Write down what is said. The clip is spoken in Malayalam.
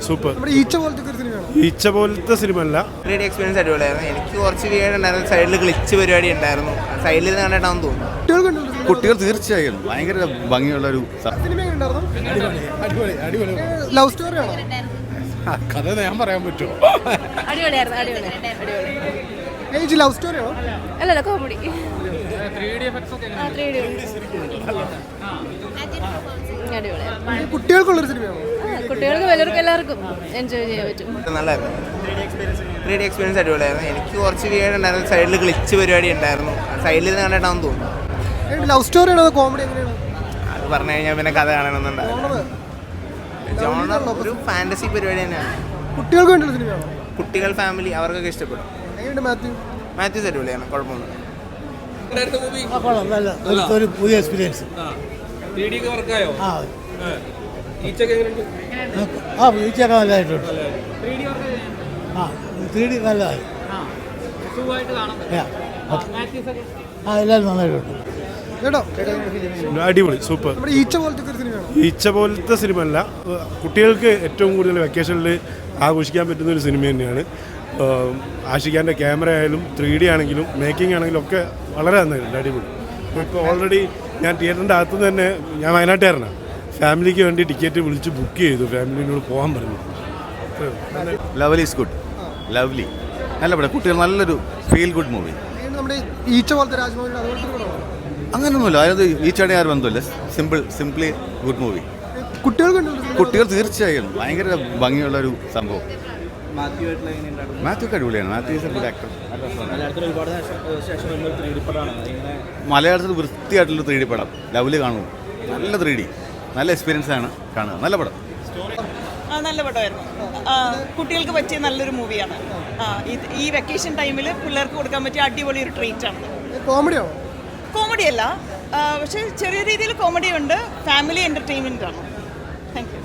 സൂപ്പർ. ഈച്ച പോലത്തെ സിനിമ അല്ല. എക്സ്പീരിയൻസ് അടിപൊളിയായിരുന്നു. എനിക്ക് കുറച്ച് വീട് ഉണ്ടായിരുന്നു, സൈഡിൽ ക്ലിച്ച് പരിപാടി ഉണ്ടായിരുന്നു, സൈഡിൽ നിന്ന് കണ്ടിട്ടാണെന്ന് തോന്നുന്നു. കുട്ടികൾ തീർച്ചയായും ഭയങ്കര ഭംഗിയുള്ള ഒരു ലവ് സ്റ്റോറിയാണോ? കഥ ഞാൻ പറയാൻ പറ്റുമോ? ലവ് സ്റ്റോറിയാണോ? അല്ലല്ല, കോമഡി. കുട്ടികൾക്കുള്ളൊരു സിനിമയാണോ? കുട്ടികൾക്ക് വലിയവർക്ക് എല്ലാവർക്കും എൻജോയ് ചെയ്യാൻ പറ്റും. നല്ലതായിരുന്നു. 3D എക്സ്പീരിയൻസ് അടിപൊളിയായിരുന്നു. എനിക്ക് കുറച്ച് വീട് ഉണ്ടായിരുന്നു, സൈഡിൽ ക്ലിച്ച് പരിപാടി ഉണ്ടായിരുന്നു, സൈഡിൽ നിന്ന് കണ്ടിട്ടാണെന്ന് തോന്നുന്നു. ലവ് സ്റ്റോറിയാണോ കോമഡി എങ്ങനെയാണ്? അത് പറഞ്ഞു കഴിഞ്ഞാൽ പിന്നെ കഥ കാണണമെന്നുണ്ടായിരുന്നു. ഒരു ഫാന്റസി പരിപാടി തന്നെയാണ്. കുട്ടികൾക്ക് വേണ്ടിയുള്ള സിനിമയാണോ? കുട്ടികൾ, ഫാമിലി അവർക്കൊക്കെ ഇഷ്ടപ്പെടും. മാത്യൂസ് അടിപൊളിയാണ്, കുഴപ്പമൊന്നും. ഒരു പുതിയ എക്സ്പീരിയൻസ്. ഈച്ചയൊക്കെ നല്ലതായിട്ടുണ്ട്. 3D നല്ലതായി. എല്ലാവരും നന്നായിട്ടുണ്ട്. അടിപൊളി, സൂപ്പർ. ഈച്ച പോലത്തെ സിനിമ അല്ല. കുട്ടികൾക്ക് ഏറ്റവും കൂടുതൽ വെക്കേഷനിൽ ആഘോഷിക്കാൻ പറ്റുന്ന ഒരു സിനിമ തന്നെയാണ്. ആഷിഖാൻ്റെ ക്യാമറ ആയാലും 3D ആണെങ്കിലും മേക്കിംഗ് ആണെങ്കിലും ഒക്കെ വളരെ നന്നായിട്ടുണ്ട്, അടിപൊളി. ഇപ്പോൾ ഓൾറെഡി ഞാൻ തിയേറ്ററിൻ്റെ അകത്തുനിന്ന് തന്നെ, ഞാൻ വയനാട്ടുകാരനാണ്, ഫാമിലിക്ക് വേണ്ടി ടിക്കറ്റ് വിളിച്ച് ബുക്ക് ചെയ്തു, ഫാമിലിനോട് പോകാൻ പറഞ്ഞു. ലവ്ലി ഈസ് ഗുഡ്, ലവ്ലി നല്ല പടം. കുട്ടികൾ നല്ലൊരു ഫീൽ ഗുഡ് മൂവി. അങ്ങനൊന്നുമില്ല, അതായത് ഈച്ചയുടെ ആരും ബന്ധമില്ല. Simply good movie. കുട്ടികൾ തീർച്ചയായും ഭയങ്കര ഭംഗിയുള്ള ഒരു സംഭവം. മാത്യു അടിപൊളിയാണ്. Mathew is A good actor. മലയാളത്തിൽ വൃത്തിയായിട്ടുള്ള 3D പടം ലവ്ലി കാണുന്നു. നല്ല 3D, നല്ല എക്സ്പീരിയൻസ് ആണ് കാണുക. നല്ല പടം. നല്ല പടമായിരുന്നു. കുട്ടികൾക്ക് പറ്റിയ നല്ലൊരു മൂവിയാണ്. ഈ വെക്കേഷൻ ടൈമിൽ പിള്ളേർക്ക് കൊടുക്കാൻ പറ്റിയ അടിപൊളി ഒരു ട്രീറ്റ് ആണ്. കോമഡി അല്ല, പക്ഷേ ചെറിയ രീതിയിൽ കോമഡി ഉണ്ട്. ഫാമിലി എൻ്റർടൈൻമെൻ്റ് ആണ്. Thank you.